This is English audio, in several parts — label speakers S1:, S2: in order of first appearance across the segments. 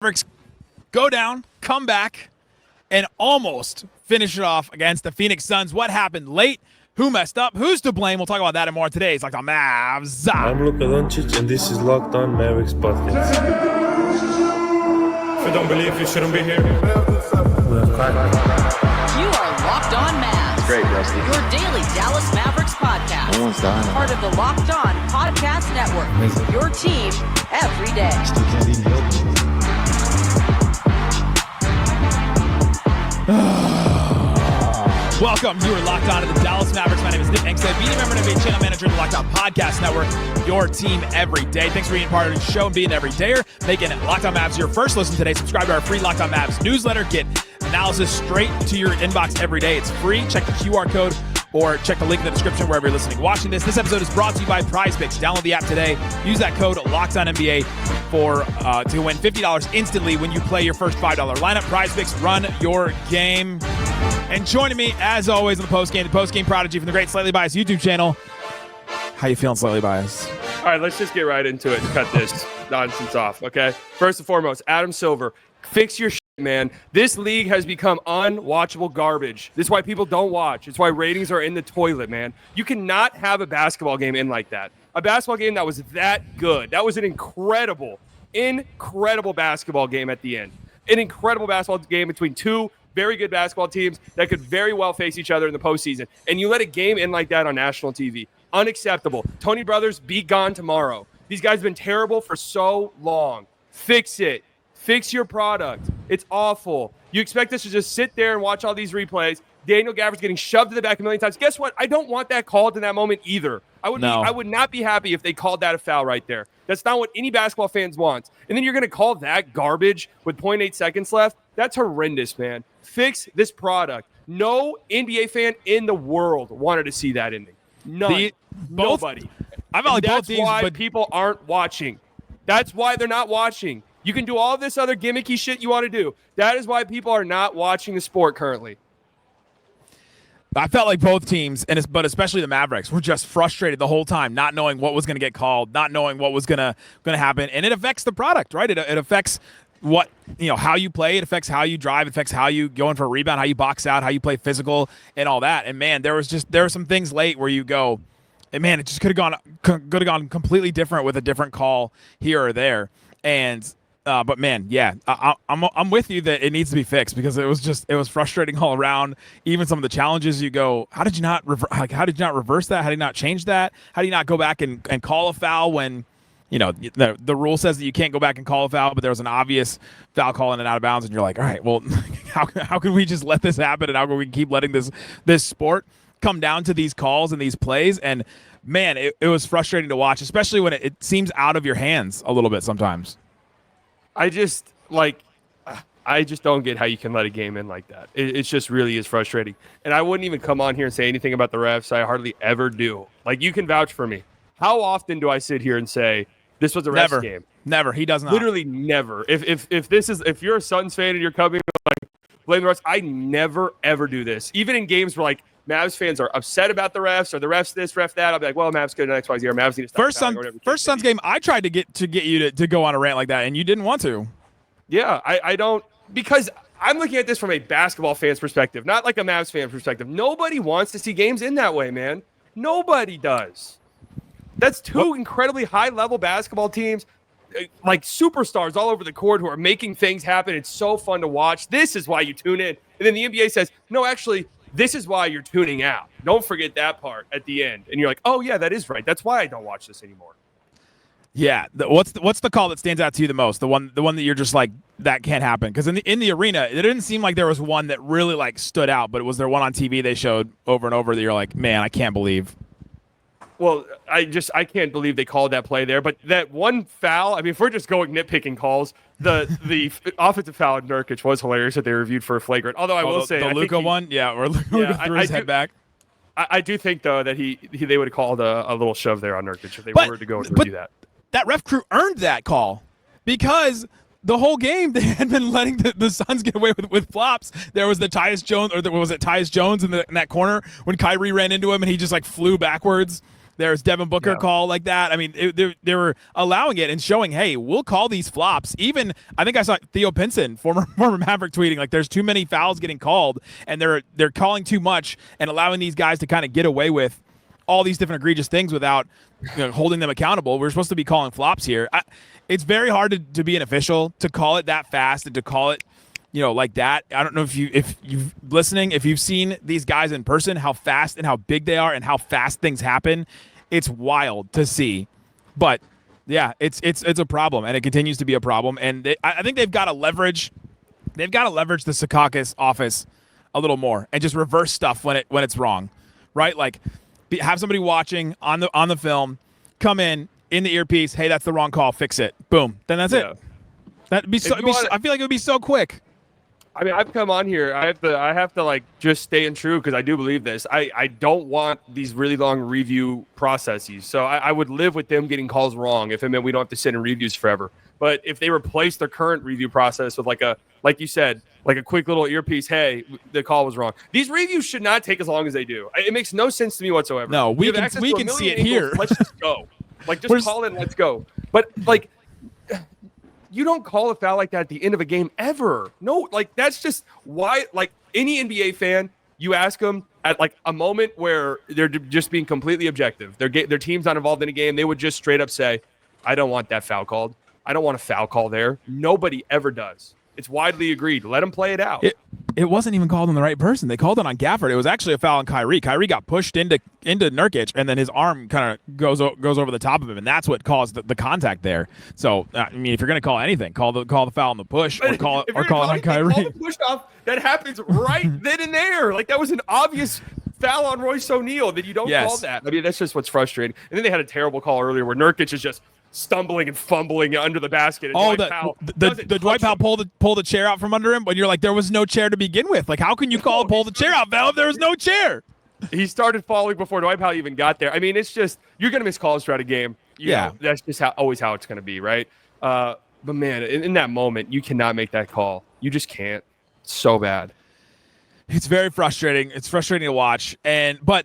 S1: Mavericks go down, come back, and almost finish it off against the Phoenix Suns. What happened late? Who messed up? Who's to blame? We'll talk about that and more today. It's Locked On Mavs.
S2: I'm Luka Doncic, and this is Locked On Mavericks podcast.
S3: If you don't believe, you shouldn't be here.
S4: You are Locked On Mavs.
S5: Great, Rusty.
S4: Your daily Dallas Mavericks podcast.
S5: Almost done.
S4: Part of the Locked On Podcast Network.
S5: Amazing.
S4: Your team every day.
S5: Still can't even help you.
S1: Welcome. You are locked on to the Dallas Mavericks. My name is Nick Angstadt, media member and NBA channel manager of the Locked On Podcast Network. Your team every day. Thanks for being part of the show and being an everydayer. Making Locked On Mavs your first listen today. Subscribe to our free Locked On Mavs newsletter. Get analysis straight to your inbox every day. It's free. Check the QR code or check the link in the description wherever you're listening. Watching this episode is brought to you by PrizePicks. Download the app today. Use that code LOCKEDONNBA to win $50 instantly when you play your first $5 lineup. PrizePicks, run your game. And joining me, as always, on the Postgame Prodigy from the Great Slightly Biased YouTube channel. How you feeling, Slightly Biased?
S3: All right, let's just get right into it and cut this nonsense off, okay? First and foremost, Adam Silver, fix your shit, man. This league has become unwatchable garbage. This is why people don't watch. It's why ratings are in the toilet, man. You cannot have a basketball game in like that. A basketball game that was that good. That was an incredible basketball game at the end. An incredible basketball game between two very good basketball teams that could very well face each other in the postseason. And you let a game end like that on national TV. Unacceptable. Tony Brothers, be gone tomorrow. These guys have been terrible for so long. Fix it. Fix your product. It's awful. You expect us to just sit there and watch all these replays. Daniel Gafford's getting shoved to the back a million times. Guess what? I don't want that called in that moment either. I would not be happy if they called that a foul right there. That's not what any basketball fans want. And then you're going to call that garbage with 0.8 seconds left? That's horrendous, man. Fix this product. No NBA fan in the world wanted to see that ending. None. Nobody. That's why people aren't watching. That's why they're not watching. You can do all this other gimmicky shit you want to do. That is why people are not watching the sport currently.
S1: I felt like both teams, but especially the Mavericks, were just frustrated the whole time, not knowing what was going to get called, not knowing what was going to happen, and it affects the product, right? It affects how you play, it affects how you drive, it affects how you go in for a rebound, how you box out, how you play physical, and all that. And man, there were some things late where you go, and man, it just could have gone completely different with a different call here or there, and. But man, yeah, I'm with you that it needs to be fixed because it was frustrating all around. Even some of the challenges, you go, how did you not reverse that? How did you not change that? How do you not go back and call a foul when, the rule says that you can't go back and call a foul, but there was an obvious foul call in and out of bounds, and you're like, all right, well, how can we just let this happen, and how can we keep letting this sport come down to these calls and these plays? And man, it was frustrating to watch, especially when it seems out of your hands a little bit sometimes.
S3: I just don't get how you can let a game in like that. It just really is frustrating. And I wouldn't even come on here and say anything about the refs. I hardly ever do. Like, you can vouch for me. How often do I sit here and say this was a refs game?
S1: Never. He does not.
S3: Literally never. If you're a Suns fan and you're coming like blame the refs, I never ever do this. Even in games where like Mavs fans are upset about the refs or the refs this, ref that, I'll be like, well, Mavs good X, Y, Z, or Mavs need to stop.
S1: First Suns game, I tried to get you to go on a rant like that, and you didn't want to.
S3: Yeah, I don't, because I'm looking at this from a basketball fan's perspective, not like a Mavs fan perspective. Nobody wants to see games in that way, man. Nobody does. That's two incredibly high-level basketball teams, like superstars all over the court who are making things happen. It's so fun to watch. This is why you tune in. And then the NBA says, no, actually, this is why you're tuning out. Don't forget that part at the end. And you're like, oh, yeah, that is right. That's why I don't watch this anymore.
S1: Yeah. What's the call that stands out to you the most? The one that you're just like, that can't happen? Because in the arena, it didn't seem like there was one that really like stood out, but was there one on TV they showed over and over that you're like, man, I can't believe.
S3: Well, I can't believe they called that play there. But that one foul, I mean, if we're just going nitpicking calls, the offensive foul at Nurkic was hilarious that they reviewed for a flagrant. Although I will say
S1: the Luka one, where Luka threw his head back.
S3: I do think though that they would have called a little shove there on Nurkic if they were to go and review that.
S1: That ref crew earned that call because the whole game they had been letting the Suns get away with flops. There was the Tyus Jones, or was it Tyus Jones in that corner when Kyrie ran into him and he just like flew backwards. There's Devin Booker call like that. I mean, they were allowing it and showing, hey, we'll call these flops. Even I think I saw Theo Pinson, former Maverick, tweeting like there's too many fouls getting called, and they're calling too much and allowing these guys to kind of get away with all these different egregious things without holding them accountable. We're supposed to be calling flops here. It's very hard to be an official, to call it that fast and to call it like that. I don't know if you've listening, if you've seen these guys in person, how fast and how big they are and how fast things happen. It's wild to see. But yeah, it's a problem, and it continues to be a problem. And I think they've got to leverage the Secaucus office a little more and just reverse stuff when it's wrong, right? Like have somebody watching on the film, come in the earpiece. Hey, that's the wrong call. Fix it. Boom. Then that's it. That'd be so. I feel like it would be so quick.
S3: I mean, I've come on here. I have to like just stay in true because I do believe this. I don't want these really long review processes. So I would live with them getting calls wrong if it meant we don't have to sit in reviews forever. But if they replace their current review process with like you said, like a quick little earpiece, hey, the call was wrong. These reviews should not take as long as they do. It makes no sense to me whatsoever.
S1: No, we can see it here.
S3: Let's just go. Like just call it and let's go. But like you don't call a foul like that at the end of a game ever. No, like that's just why. Like any NBA fan, you ask them at like a moment where they're just being completely objective. Their team's not involved in a game. They would just straight up say, "I don't want that foul called. I don't want a foul call there." Nobody ever does. It's widely agreed. Let them play it out.
S1: It wasn't even called on the right person. They called it on Gafford. It was actually a foul on Kyrie. Kyrie got pushed into Nurkic, and then his arm kind of goes over the top of him, and that's what caused the contact there. So I mean, if you're going to call anything, call the foul on the push, or call it on Kyrie.
S3: Call the push off. That happens right then and there. Like that was an obvious foul on Royce O'Neal that you don't call that. I mean, that's just what's frustrating. And then they had a terrible call earlier where Nurkic is just stumbling and fumbling under the basket. And
S1: the Dwight Powell pulled the chair out from under him, but you're like, there was no chair to begin with. Like, how can you pull the chair out, Val, if there was no chair?
S3: He started falling before Dwight Powell even got there. I mean, it's just you're gonna miss calls throughout a game. You know, that's just always how it's gonna be, right? But man, in that moment, you cannot make that call. You just can't. It's so bad.
S1: It's very frustrating. It's frustrating to watch. But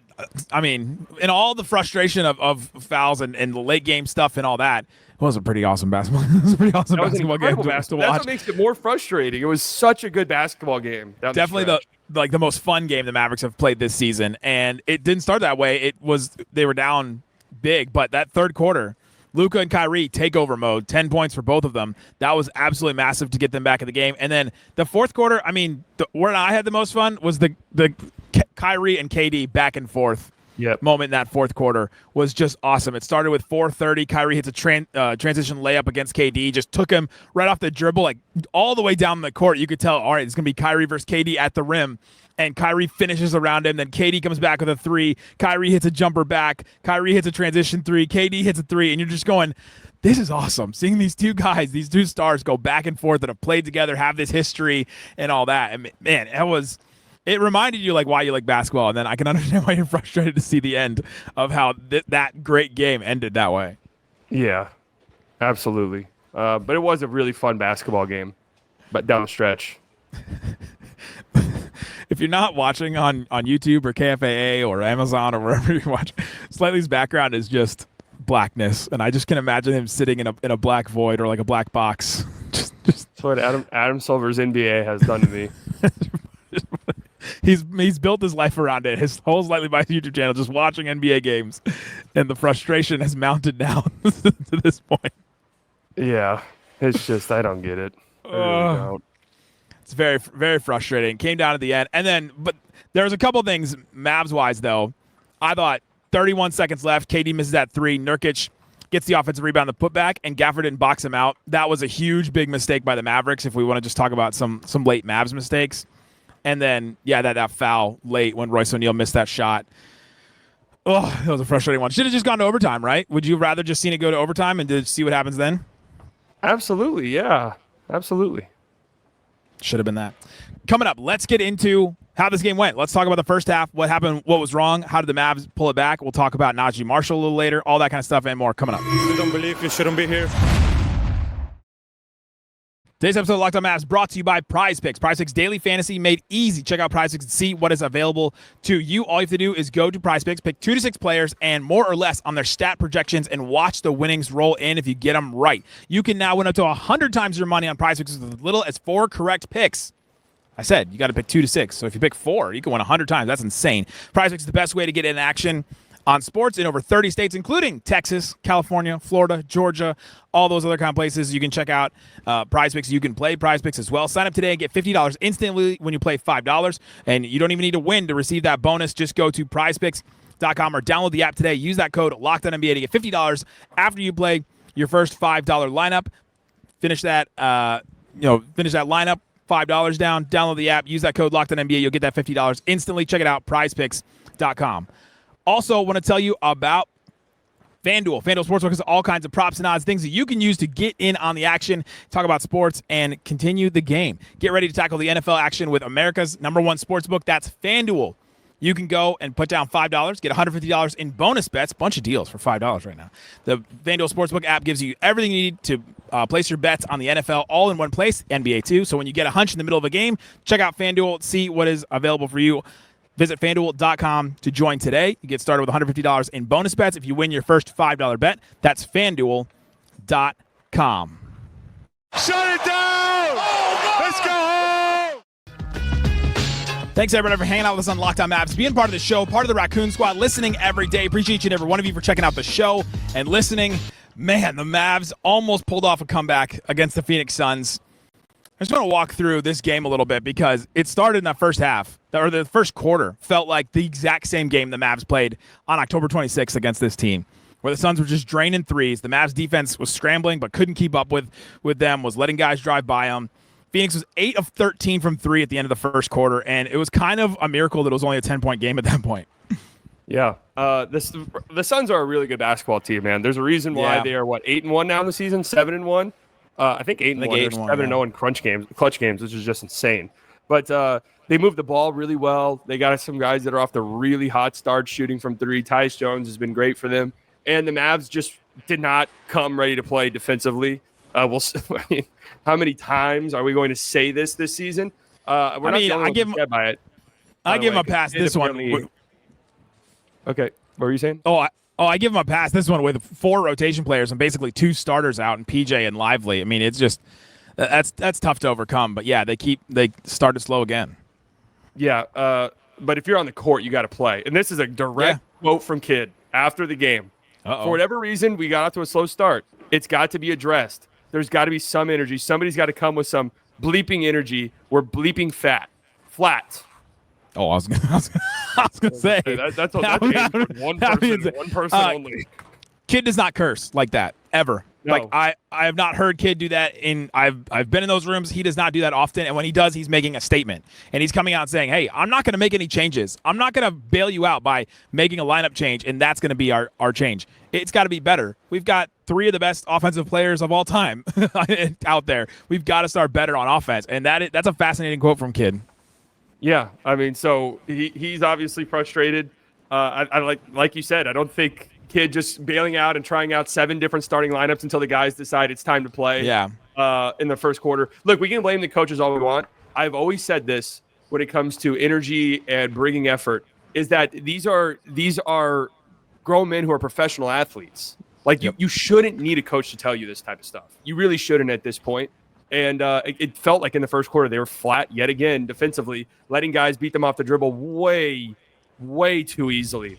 S1: I mean, in all the frustration of fouls and the late game stuff and all that, it was a pretty awesome basketball. It was a pretty awesome basketball game to watch.
S3: That's what makes it more frustrating. It was such a good basketball game.
S1: Definitely the most fun game the Mavericks have played this season. And it didn't start that way. They were down big, but that third quarter, Luka and Kyrie takeover mode, 10 points for both of them. That was absolutely massive to get them back in the game. And then the fourth quarter, I mean, where I had the most fun was the Kyrie and KD back and forth moment in that fourth quarter was just awesome. It started with 4:30. Kyrie hits a transition layup against KD, just took him right off the dribble, like all the way down the court. You could tell, all right, it's going to be Kyrie versus KD at the rim. And Kyrie finishes around him. Then KD comes back with a three. Kyrie hits a jumper back. Kyrie hits a transition three. KD hits a three. And you're just going, this is awesome. Seeing these two guys, these two stars go back and forth that have played together, have this history and all that. And man, it reminded you like why you like basketball. And then I can understand why you're frustrated to see the end of how that great game ended that way.
S3: Yeah, absolutely. But it was a really fun basketball game, but down the stretch.
S1: If you're not watching on YouTube or KFAA or Amazon or wherever you watch, Slightly's background is just blackness, and I just can imagine him sitting in a black void or like a black box. That's
S3: what Adam Silver's NBA has done to me.
S1: He's built his life around it. His whole Slightly Biased YouTube channel, just watching NBA games, and the frustration has mounted now to this point.
S3: Yeah, it's just I don't get it. I really don't.
S1: It's very, very frustrating. Came down to the end. And then, but there was a couple things Mavs-wise, though. I thought 31 seconds left. KD misses that three. Nurkic gets the offensive rebound, the putback, and Gafford didn't box him out. That was a huge, big mistake by the Mavericks if we want to just talk about some late Mavs mistakes. And then, that foul late when Royce O'Neal missed that shot. Oh, that was a frustrating one. Should have just gone to overtime, right? Would you rather just seen it go to overtime and see what happens then?
S3: Absolutely, yeah. Absolutely.
S1: Should have been that. Coming up, let's get into how this game went. Let's talk about the first half, what happened, what was wrong, how did the Mavs pull it back. We'll talk about Naji Marshall a little later, all that kind of stuff and more coming up.
S5: You don't believe you shouldn't be here.
S1: Today's episode of Locked On Mavs brought to you by Prize Picks. Prize Picks Daily Fantasy made easy. Check out Prize Picks and see what is available to you. All you have to do is go to Prize Picks, pick 2 to 6 players and more or less on their stat projections, and watch the winnings roll in if you get them right. You can now win up to 100 times your money on Prize Picks with as little as 4 correct picks. I said you got to pick 2 to 6. So if you pick 4, you can win 100 times. That's insane. Prize Picks is the best way to get in action on sports in over 30 states, including Texas, California, Florida, Georgia, all those other kind of places. You can check out Prize Picks. You can play Prize Picks as well. Sign up today and get $50 instantly when you play $5. And you don't even need to win to receive that bonus. Just go to prizepicks.com or download the app today. Use that code LOCKEDONNBA to get $50 after you play your first $5 lineup. Finish that lineup, $5 down. Download the app. Use that code LOCKEDONNBA. You'll get that $50 instantly. Check it out, prizepicks.com. Also, want to tell you about FanDuel. FanDuel Sportsbook has all kinds of props and odds, things that you can use to get in on the action, talk about sports, and continue the game. Get ready to tackle the NFL action with America's #1 sportsbook. That's FanDuel. You can go and put down $5, get $150 in bonus bets. Bunch of deals for $5 right now. The FanDuel Sportsbook app gives you everything you need to place your bets on the NFL all in one place, NBA too. So when you get a hunch in the middle of a game, check out FanDuel, see what is available for you. Visit FanDuel.com to join today. You get started with $150 in bonus bets if you win your first $5 bet. That's FanDuel.com.
S5: Shut it down! Let's go home!
S1: Thanks, everyone, for hanging out with us on Locked On Mavs, being part of the show, part of the Raccoon Squad, listening every day. Appreciate each and every one of you for checking out the show and listening. Man, the Mavs almost pulled off a comeback against the Phoenix Suns. I just want to walk through this game a little bit because it started in that first half, or the first quarter, felt like the exact same game the Mavs played on October 26th against this team, where the Suns were just draining threes. The Mavs defense was scrambling but couldn't keep up with them, was letting guys drive by them. Phoenix was 8 of 13 from 3 at the end of the first quarter, and it was kind of a miracle that it was only a 10-point game at that point.
S3: Yeah, the Suns are a really good basketball team, man. There's a reason why they are 8-1 now in the season, 7-1. I think 8-1 or 7-0 in clutch games, which is just insane. But they moved the ball really well. They got some guys that are off the really hot start shooting from 3. Tyus Jones has been great for them, and the Mavs just did not come ready to play defensively. How many times are we going to say this season? I give him a pass this one. Okay, what were you saying?
S1: I give him a pass this one with 4 rotation players and basically 2 starters out and PJ and Lively. I mean, it's just that's tough to overcome. But yeah, they started slow again.
S3: Yeah, but if you're on the court, you got to play. And this is a direct quote from Kidd after the game. For whatever reason, we got off to a slow start. It's got to be addressed. There's got to be some energy. Somebody's got to come with some bleeping energy. We're bleeping flat.
S1: Oh, I was gonna say
S3: that's one person only.
S1: Kidd does not curse like that ever.
S3: No.
S1: Like I have not heard Kidd do that. I've been in those rooms. He does not do that often. And when he does, he's making a statement. And he's coming out and saying, "Hey, I'm not going to make any changes. I'm not going to bail you out by making a lineup change, and that's going to be our change. It's got to be better. We've got 3 of the best offensive players of all time out there. We've got to start better on offense." And that's a fascinating quote from Kidd.
S3: Yeah, I mean, so he's obviously frustrated. I like you said, I don't think Kidd just bailing out and trying out 7 different starting lineups until the guys decide it's time to play.
S1: Yeah.
S3: In the first quarter. Look, we can blame the coaches all we want. I've always said this when it comes to energy and bringing effort, is that these are grown men who are professional athletes. Like you shouldn't need a coach to tell you this type of stuff. You really shouldn't at this point. And it felt like in the first quarter they were flat yet again defensively, letting guys beat them off the dribble way too easily,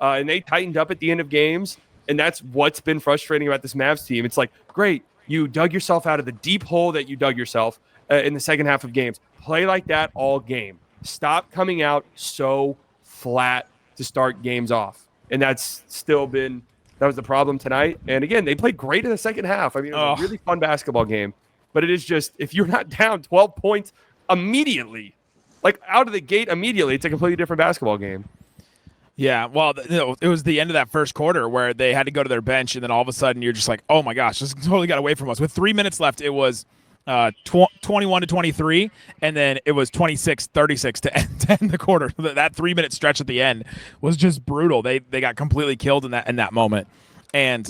S3: and they tightened up at the end of games, and that's what's been frustrating about this Mavs team. It's like, great, you dug yourself out of the deep hole that you dug yourself in the second half of games. Play like that all game. Stop coming out so flat to start games off, and that's still been that was the problem tonight. And again, they played great in the second half. I mean, it was a really fun basketball game. But it is just, if you're not down 12 points immediately, like out of the gate immediately, it's a completely different basketball game.
S1: Yeah, well, it was the end of that first quarter where they had to go to their bench, and then all of a sudden you're just like, oh my gosh, this totally got away from us. With 3 minutes left, it was 21-23, and then it was 26-36 to end the quarter. That 3-minute stretch at the end was just brutal. They got completely killed in that moment. And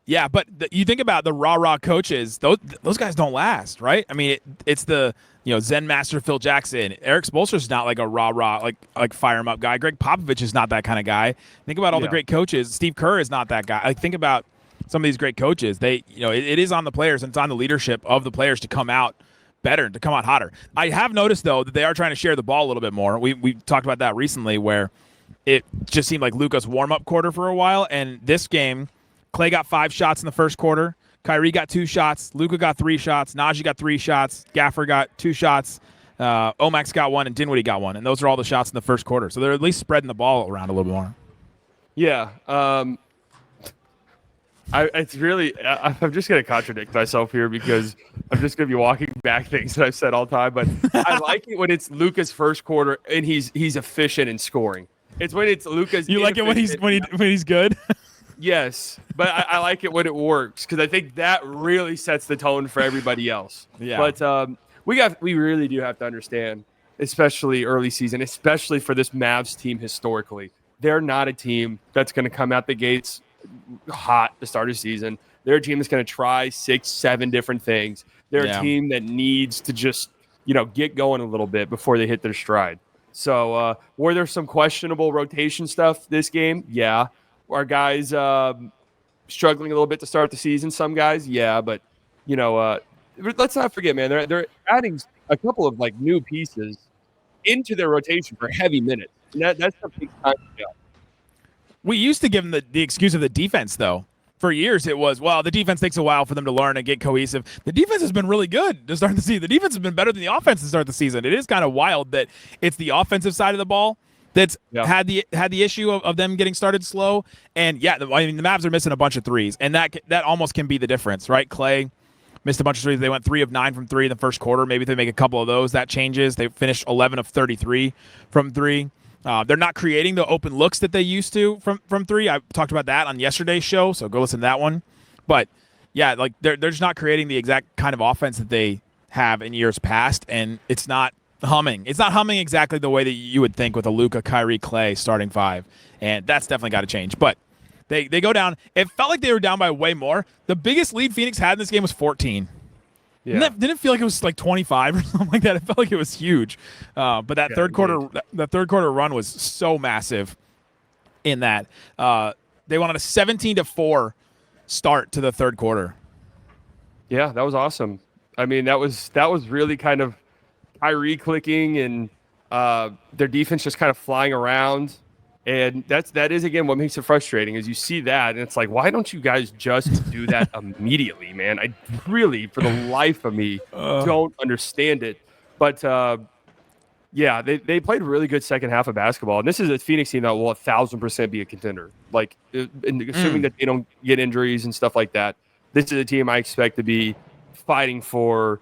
S1: Yeah, but you think about the rah-rah coaches; those guys don't last, right? I mean, it's the Zen master Phil Jackson. Eric Spoelstra's not like a rah-rah like fire him up guy. Greg Popovich is not that kind of guy. Think about all the great coaches. Steve Kerr is not that guy. Like think about some of these great coaches. They it is on the players and it's on the leadership of the players to come out better, to come out hotter. I have noticed though that they are trying to share the ball a little bit more. We talked about that recently, where it just seemed like Luka's warm-up quarter for a while, and this game. Klay got 5 shots in the first quarter. Kyrie got 2 shots. Luka got 3 shots. Naji got 3 shots. Gafford got 2 shots. Omax got 1, and Dinwiddie got 1. And those are all the shots in the first quarter. So they're at least spreading the ball around a little more.
S3: Yeah. It's really – I'm just going to contradict myself here because I'm just going to be walking back things that I've said all the time. But I like it when it's Luka's first quarter and he's efficient in scoring. It's when it's Luka's –
S1: You like it when he's good?
S3: Yes, but I like it when it works because I think that really sets the tone for everybody else.
S1: Yeah.
S3: But we really do have to understand, especially early season, especially for this Mavs team historically, they're not a team that's going to come out the gates hot to start a season. They're a team that's going to try 6, 7 different things. They're a team that needs to just get going a little bit before they hit their stride. So were there some questionable rotation stuff this game? Yeah. Are guys struggling a little bit to start the season? Some guys, yeah, but let's not forget, man. They're adding a couple of like new pieces into their rotation for heavy minutes. And that's a big time to go.
S1: We used to give them the excuse of the defense, though. For years, it was, well, the defense takes a while for them to learn and get cohesive. The defense has been really good to start the season. The defense has been better than the offense to start the season. It is kind of wild that it's the offensive side of the ball that's had the issue of them getting started slow. And the Mavs are missing a bunch of threes, and that almost can be the difference, right? Klay missed a bunch of threes. They went 3 of 9 from 3 in the first quarter. Maybe if they make a couple of those, that changes. They finished 11 of 33 from 3. They're not creating the open looks that they used to from 3. I talked about that on yesterday's show, so go listen to that one. But they're just not creating the exact kind of offense that they have in years past, and it's not humming. It's not humming exactly the way that you would think with a Luka, Kyrie, Klay starting 5, and that's definitely got to change. But they go down. It felt like they were down by way more. The biggest lead Phoenix had in this game was 14. Yeah. Didn't it feel like it was like 25 or something like that? It felt like it was huge. But that third quarter run was so massive in that. They wanted a 17-4 start to the third quarter.
S3: Yeah, that was awesome. I mean, that was really kind of Kyrie clicking and their defense just kind of flying around. And that is, again, what makes it frustrating is you see that, and it's like, why don't you guys just do that immediately, man? I really, for the life of me, don't understand it. But, they played a really good second half of basketball. And this is a Phoenix team that will 1,000% be a contender. Like, assuming that they don't get injuries and stuff like that, this is a team I expect to be fighting for,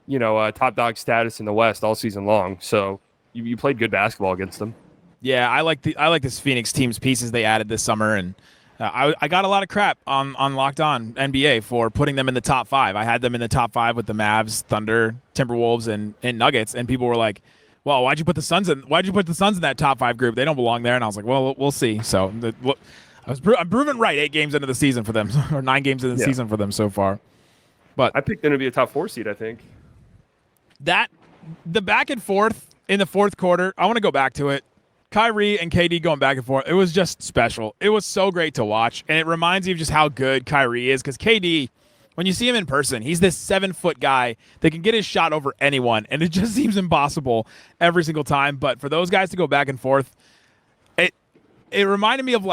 S3: top dog status in the West all season long. So you played good basketball against them.
S1: Yeah, I like this Phoenix team's pieces they added this summer, and I got a lot of crap on Locked On NBA for putting them in the top 5. I had them in the top 5 with the Mavs, Thunder, Timberwolves, and Nuggets, and people were like, "Well, why'd you put the Suns in that top 5 group? They don't belong there." And I was like, "Well, we'll see." So I'm proven right 8 games into the season for them, or 9 games into the season for them so far. But
S3: I picked them to be a top 4 seed, I think.
S1: The back and forth in the fourth quarter, I want to go back to it. Kyrie and KD going back and forth, it was just special. It was so great to watch, and it reminds you of just how good Kyrie is, because KD, when you see him in person, he's this 7-foot guy that can get his shot over anyone, and it just seems impossible every single time. But for those guys to go back and forth, it reminded me of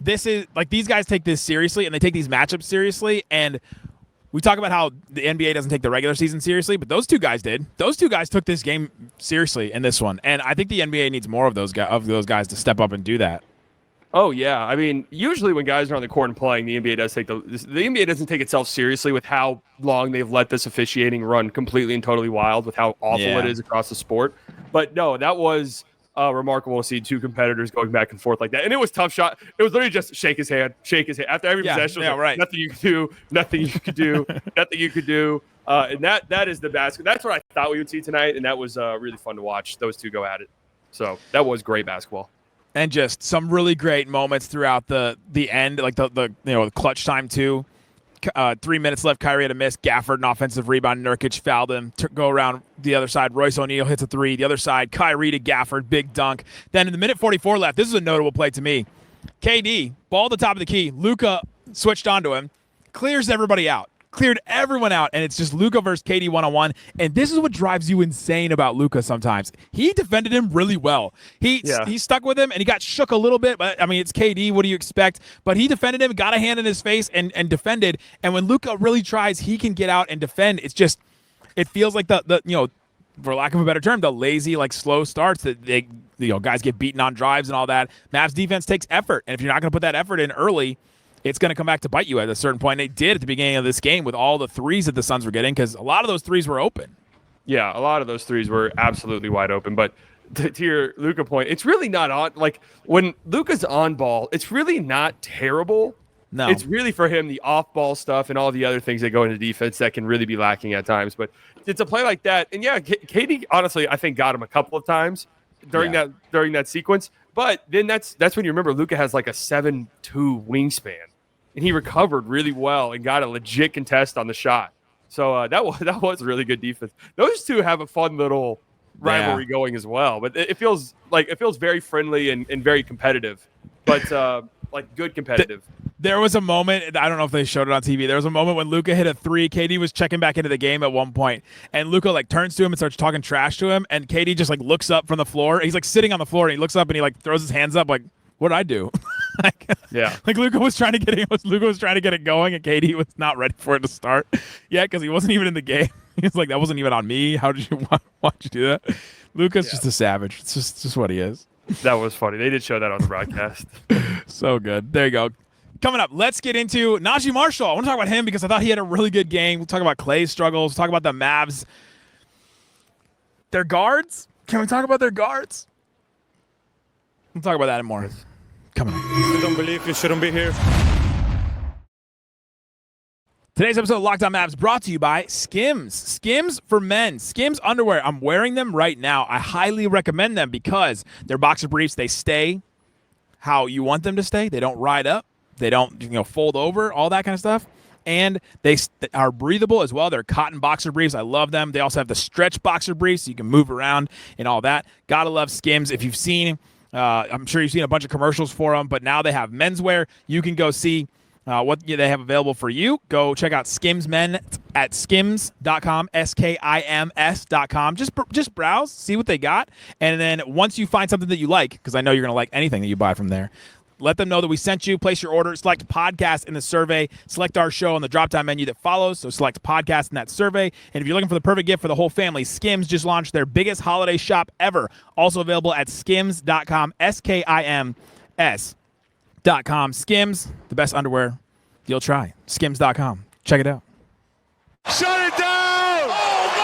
S1: these guys take this seriously, and they take these matchups seriously, and we talk about how the NBA doesn't take the regular season seriously, but those two guys did. Those two guys took this game seriously in this one, and I think the NBA needs more of those guys to step up and do that.
S3: Oh yeah, I mean, usually when guys are on the court and playing, the NBA doesn't take itself seriously with how long they've let this officiating run completely and totally wild with how awful it is across the sport. But no, that was remarkable to see 2 competitors going back and forth like that. And it was tough shot. It was literally just shake his hand after every possession. Yeah, right. Nothing you could do. Nothing you could do. And that is the basketball. That's what I thought we would see tonight. And that was really fun to watch those 2 go at it. So that was great basketball.
S1: And just some really great moments throughout the end, like the clutch time too. 3 minutes left. Kyrie had a miss. Gafford, an offensive rebound. Nurkic fouled him. Go around the other side. Royce O'Neal hits a three. The other side, Kyrie to Gafford. Big dunk. Then in the minute 44 left, this is a notable play to me. KD, ball at the top of the key. Luka switched onto him. Clears everybody out. Cleared everyone out, and it's just Luka versus KD one-on-one. And this is what drives you insane about Luka sometimes. He defended him really well. He stuck with him, and he got shook a little bit. But, I mean, it's KD. What do you expect? But he defended him, got a hand in his face, and defended. And when Luka really tries, he can get out and defend. It's just – it feels like the for lack of a better term, the lazy, slow starts that guys get beaten on drives and all that. Mavs defense takes effort, and if you're not going to put that effort in early – it's going to come back to bite you at a certain point. They did at the beginning of this game with all the threes that the Suns were getting because a lot of those threes were open.
S3: Yeah, a lot of those threes were absolutely wide open. But to your Luka point, it's really not on. When Luka's on ball, it's really not terrible.
S1: No.
S3: It's really for him the off-ball stuff and all the other things that go into defense that can really be lacking at times. But it's a play like that. And, yeah, KD, honestly, I think got him a couple of times during that sequence. But then that's when you remember Luka has a 7'2" wingspan. And he recovered really well and got a legit contest on the shot. So that was really good defense. Those two have a fun little rivalry going as well. But it feels very friendly and very competitive, but good competitive.
S1: There was a moment, I don't know if they showed it on TV. There was a moment when Luka hit a three. KD was checking back into the game at one point, and Luka turns to him and starts talking trash to him. And KD just looks up from the floor. He's sitting on the floor, and he looks up and he throws his hands up what did I do? Luka was trying to get it going, and KD was not ready for it to start. Yeah, because he wasn't even in the game. He was that wasn't even on me. Why'd you do that? Luka's just a savage. It's just what he is.
S3: That was funny. They did show that on the broadcast.
S1: So good. There you go. Coming up, let's get into Naji Marshall. I want to talk about him because I thought he had a really good game. We'll talk about Klay's struggles. We'll talk about the Mavs. Their guards? Can we talk about their guards? We'll talk about that and more. Coming up.
S5: I don't believe you shouldn't be here.
S1: Today's episode of Locked On Mavs brought to you by Skims. Skims for men. Skims underwear. I'm wearing them right now. I highly recommend them because they're boxer briefs. They stay how you want them to stay. They don't ride up. They don't fold over, all that kind of stuff. And they are breathable as well. They're cotton boxer briefs. I love them. They also have the stretch boxer briefs so you can move around and all that. Gotta love Skims. If you've seen, I'm sure you've seen a bunch of commercials for them, but now they have menswear. You can go see what they have available for you. Go check out Skims Men at skims.com, SKIMS.com. Just browse, see what they got. And then once you find something that you like, because I know you're going to like anything that you buy from there, let them know that we sent you. Place your order. Select podcast in the survey. Select our show on the drop-down menu that follows. So select podcast in that survey. And if you're looking for the perfect gift for the whole family, Skims just launched their biggest holiday shop ever. Also available at skims.com, SKIMS.com. Skims, the best underwear you'll try. Skims.com. Check it out.
S5: Shut it down!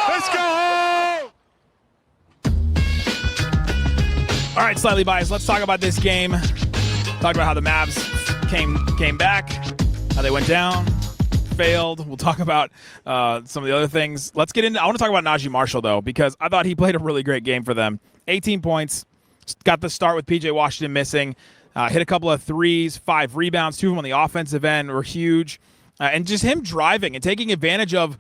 S5: Let's go home!
S1: All right, slightly biased. Let's talk about this game. Talk about how the Mavs came back, how they went down, failed. We'll talk about some of the other things. Let's get into. I want to talk about Naji Marshall though, because I thought he played a really great game for them. 18 points, got the start with PJ Washington missing, hit a couple of threes, 5 rebounds, 2 of them on the offensive end were huge, and just him driving and taking advantage of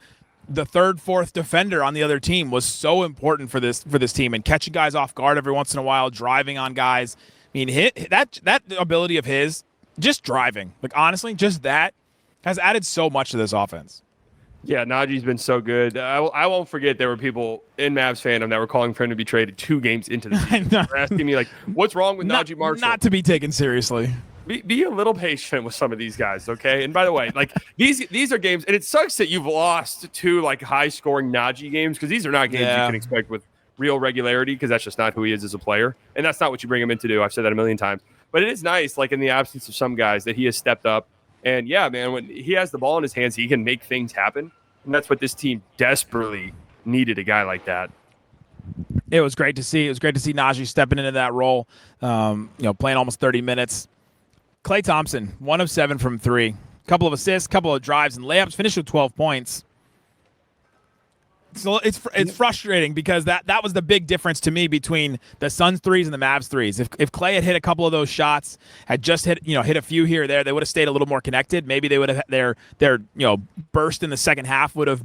S1: the third, fourth defender on the other team was so important for this team, and catching guys off guard every once in a while, driving on guys. I mean, that ability of his, just driving, honestly, just that has added so much to this offense.
S3: Yeah, Naji's been so good. I won't forget there were people in Mavs fandom that were calling for him to be traded 2 games into the season. They're asking me, what's wrong with Naji Marshall?
S1: Not to be taken seriously.
S3: Be a little patient with some of these guys, okay? And by the way, these are games, and it sucks that you've lost 2 high-scoring Naji games because these are not games you can expect with real regularity because that's just not who he is as a player, and that's not what you bring him in to do. I've said that a million times. But it is nice, in the absence of some guys, that he has stepped up. And, yeah, man, when he has the ball in his hands, he can make things happen. And that's what this team desperately needed, a guy like that.
S1: It was great to see. It was great to see Naji stepping into that role, playing almost 30 minutes. Klay Thompson, 1 of 7 from 3. Couple of assists, couple of drives and layups, finished with 12 points. So it's frustrating because that was the big difference to me between the Suns threes and the Mavs threes. If Klay had hit a couple of those shots, had just hit a few here or there, they would have stayed a little more connected. Maybe they would have their burst in the second half would have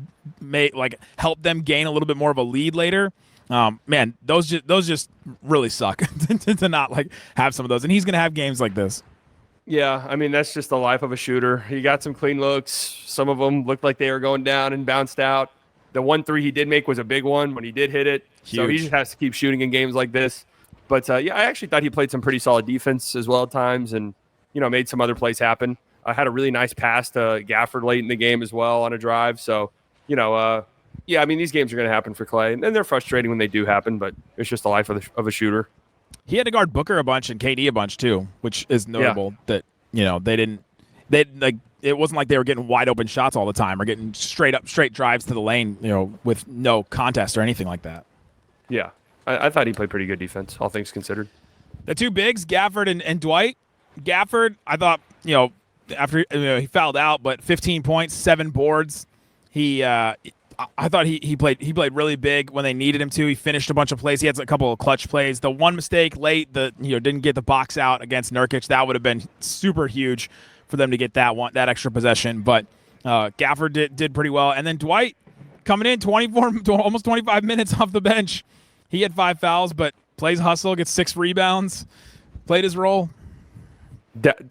S1: helped them gain a little bit more of a lead later. Man, those just really suck to not have some of those. And he's gonna have games like this.
S3: Yeah, I mean, that's just the life of a shooter. He got some clean looks. Some of them looked like they were going down and bounced out. The 1-3 he did make was a big one when he did hit it.
S1: Huge.
S3: So he just has to keep shooting in games like this. But, I actually thought he played some pretty solid defense as well at times and, made some other plays happen. Had a really nice pass to Gafford late in the game as well on a drive. So, I mean, these games are going to happen for Klay. And they're frustrating when they do happen, but it's just the life of a shooter.
S1: He had to guard Booker a bunch and KD a bunch too, which is notable that, it wasn't like they were getting wide open shots all the time or getting straight drives to the lane, with no contest or anything like that.
S3: Yeah. I thought he played pretty good defense, all things considered.
S1: The two bigs, Gafford and Dwight. Gafford, I thought, after he fouled out, but 15 points, 7 boards. I thought he played really big when they needed him to. He finished a bunch of plays. He had a couple of clutch plays. The one mistake late, didn't get the box out against Nurkic. That would have been super huge for them to get that extra possession. But Gafford did pretty well. And then Dwight coming in almost 25 minutes off the bench. He had 5 fouls, but plays hustle, gets 6 rebounds, played his role.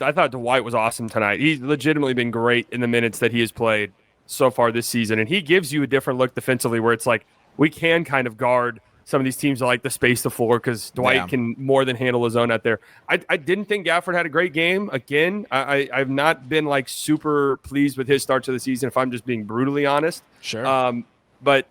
S3: I thought Dwight was awesome tonight. He's legitimately been great in the minutes that he has played so far this season, and he gives you a different look defensively where it's like we can kind of guard some of these teams that like to space the floor because Dwight can more than handle his own out there. I didn't think Gafford had a great game. Again, I've not been super pleased with his start to the season if I'm just being brutally honest.
S1: Sure.
S3: But,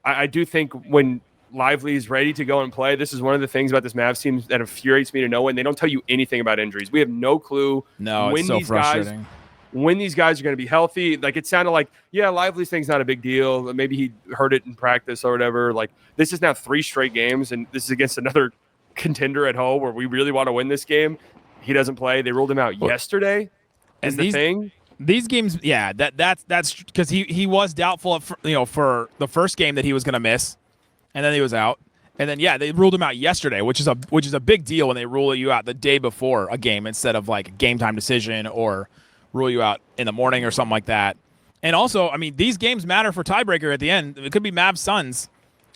S3: I do think when Lively is ready to go and play, this is one of the things about this Mavs team that infuriates me to no end. They don't tell you anything about injuries. We have no clue
S1: it's so frustrating.
S3: When these guys are going to be healthy. It sounded like, Lively's thing's not a big deal. Maybe he heard it in practice or whatever. This is now 3 straight games, and this is against another contender at home where we really want to win this game. He doesn't play. They ruled him out yesterday.
S1: These games, that's because he was doubtful, for the first game that he was going to miss, and then he was out. And then, they ruled him out yesterday, which is a big deal when they rule you out the day before a game instead of a game time decision or rule you out in the morning or something like that. And also, I mean, these games matter for tiebreaker at the end. It could be Mavs Suns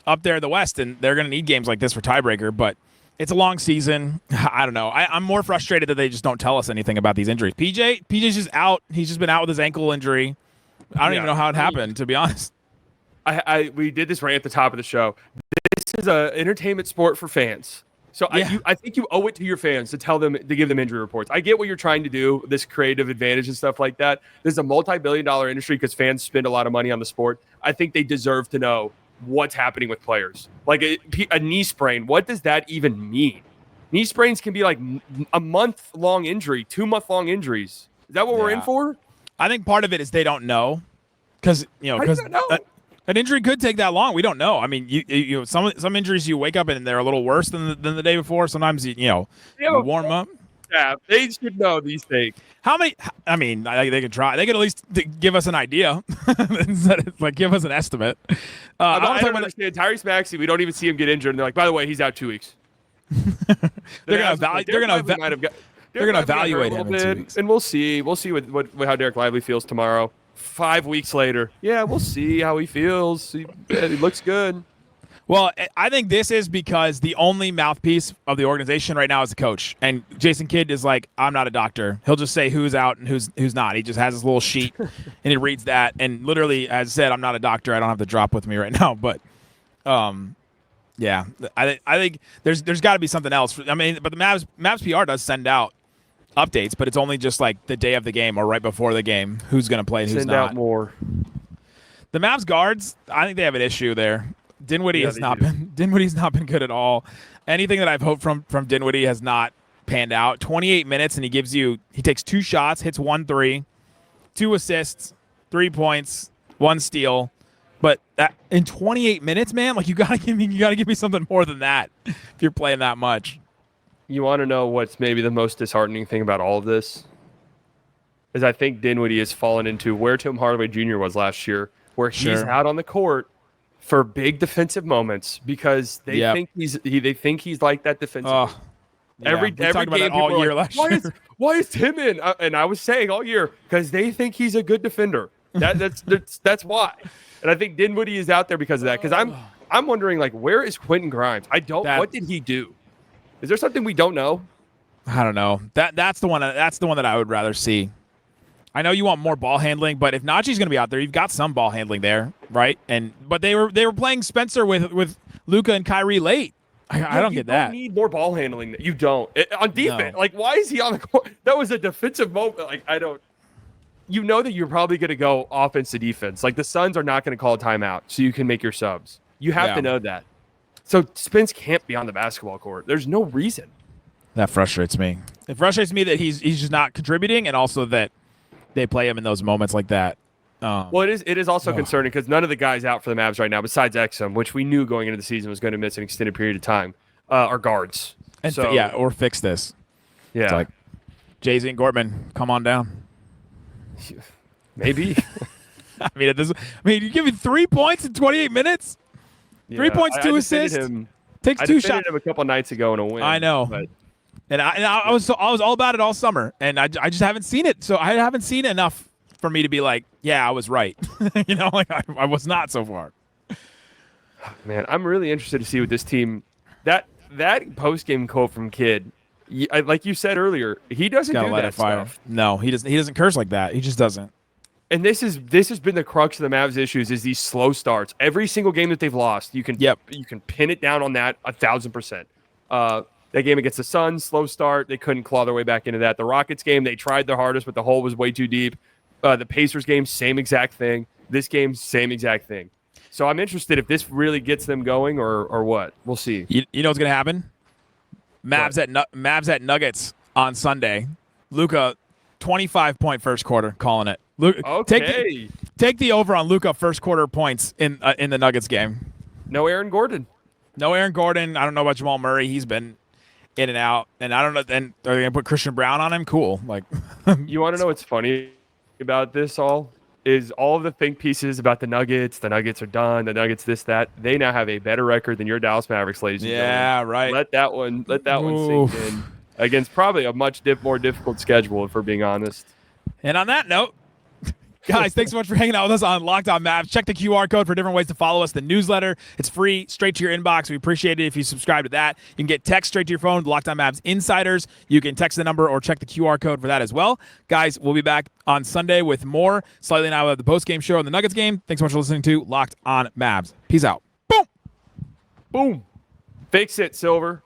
S1: up there in the West, and they're going to need games like this for tiebreaker, but it's a long season. I don't know. I'm more frustrated that they just don't tell us anything about these injuries. PJ's just out. He's just been out with his ankle injury. I don't even know how it happened, to be honest.
S3: We did this right at the top of the show. This is an entertainment sport for fans. So I think you owe it to your fans to tell them, to give them injury reports. I get what you're trying to do, this creative advantage and stuff like that. This is a multi-billion-dollar industry because fans spend a lot of money on the sport. I think they deserve to know what's happening with players. A knee sprain, what does that even mean? Knee sprains can be a month-long injury, 2-month-long injuries. Is that what we're in for?
S1: I think part of it is they don't know because an injury could take that long. We don't know. I mean, you some injuries you wake up and they're a little worse than the day before. Sometimes you warm up.
S3: Yeah, they should know these things.
S1: How many? I mean, they could try. They could at least give us an idea instead of give us an estimate.
S3: I don't understand. Tyrese Maxey, we don't even see him get injured, and they're like, by the way, he's out 2 weeks.
S1: They're gonna evaluate him in 2 weeks,
S3: and we'll see. We'll see how Derek Lively feels tomorrow. 5 weeks later, we'll see how he feels. He looks good.
S1: Well, I think this is because the only mouthpiece of the organization right now is the coach. And Jason Kidd is like, I'm not a doctor. He'll just say who's out and who's not. He just has his little sheet, and he reads that. And literally, as I said, I'm not a doctor. I don't have the drop with me right now. But, I think there's got to be something else. I mean, but the Mavs PR does send out updates, but it's only just the day of the game or right before the game who's going to play and who's not.
S3: Send out more.
S1: The Mavs guards, I think they have an issue there. Dinwiddie's not been good at all. Anything that I've hoped from Dinwiddie has not panned out. 28 minutes and he takes 2 shots, hits 1 3, 2 assists, 3 points, 1 steal. But in 28 minutes, man, you gotta give me something more than that if you're playing that much.
S3: You want to know what's maybe the most disheartening thing about all of this? Is I think Dinwiddie has fallen into where Tim Hardaway Jr. was last year, where he's out on the court for big defensive moments because they think he's like that defensive. Every
S1: talked about
S3: game
S1: that all
S3: people are
S1: year
S3: like,
S1: last year.
S3: why is Tim in? And I was saying all year because they think he's a good defender. That's why. And I think Dinwiddie is out there because of that. Because I'm wondering, like, where is Quentin Grimes? What did he do? Is there something we don't know?
S1: I don't know. That's the one that I would rather see. I know you want more ball handling, but if Naji's going to be out there, you've got some ball handling there, right? But they were playing Spencer with Luka and Kyrie late. I don't get that.
S3: You need more ball handling. You don't on defense.
S1: No.
S3: Like, why is he on the court? That was a defensive moment. Like, I don't. You know that you're probably going to go offense to defense. Like, the Suns are not going to call a timeout, so you can make your subs. You have to know that. So Spence can't be on the basketball court. There's no reason.
S1: That frustrates me. It frustrates me that he's just not contributing, and also that they play him in those moments like that.
S3: Well, it is also concerning because none of the guys out for the Mavs right now, besides Exum, which we knew going into the season was going to miss an extended period of time, are guards.
S1: And
S3: so,
S1: or fix this.
S3: Yeah.
S1: It's like, Jay-Z and Gortman, come on down.
S3: Maybe.
S1: you give me 3 points in 28 minutes? 3 points, 2 assists? Takes 2 shots.
S3: him a couple nights ago in a win.
S1: I know.
S3: But.
S1: And I was all about it all summer, and I just haven't seen it. So I haven't seen enough for me to be like, yeah, I was right. I was not so far.
S3: Man, I'm really interested to see what this team that post-game quote from Kidd, like you said earlier, he doesn't do that stuff.
S1: No, he doesn't. He doesn't curse like that. He just doesn't.
S3: And this has been the crux of the Mavs' issues is these slow starts. Every single game that they've lost, you can pin it down on that 1,000%. That game against the Suns, slow start. They couldn't claw their way back into that. The Rockets game, they tried their hardest, but the hole was way too deep. The Pacers game, same exact thing. This game, same exact thing. So I'm interested if this really gets them going or what. We'll see.
S1: You know what's going to happen? Mavs at Nuggets on Sunday. Luka, 25-point first quarter, calling it.
S3: Okay.
S1: Take the over on Luka first quarter points in the Nuggets game.
S3: No Aaron Gordon.
S1: No Aaron Gordon. I don't know about Jamal Murray. He's been in and out. And I don't know. And are they going to put Christian Brown on him? Cool. Like,
S3: you want to know what's funny about this all? Is all of the think pieces about the Nuggets are done, the Nuggets this, that. They now have a better record than your Dallas Mavericks, ladies and gentlemen.
S1: Yeah, right.
S3: Let that one sink in against probably a much more difficult schedule, if we're being honest.
S1: And on that note, guys, thanks so much for hanging out with us on Locked On Mavs. Check the QR code for different ways to follow us. The newsletter, it's free, straight to your inbox. We appreciate it if you subscribe to that. You can get text straight to your phone, Locked On Mavs Insiders. You can text the number or check the QR code for that as well. Guys, we'll be back on Sunday with more. Slightly now with the post-game show on the Nuggets game. Thanks so much for listening to Locked On Mavs. Peace out. Boom.
S3: Boom. Fix it, Silver.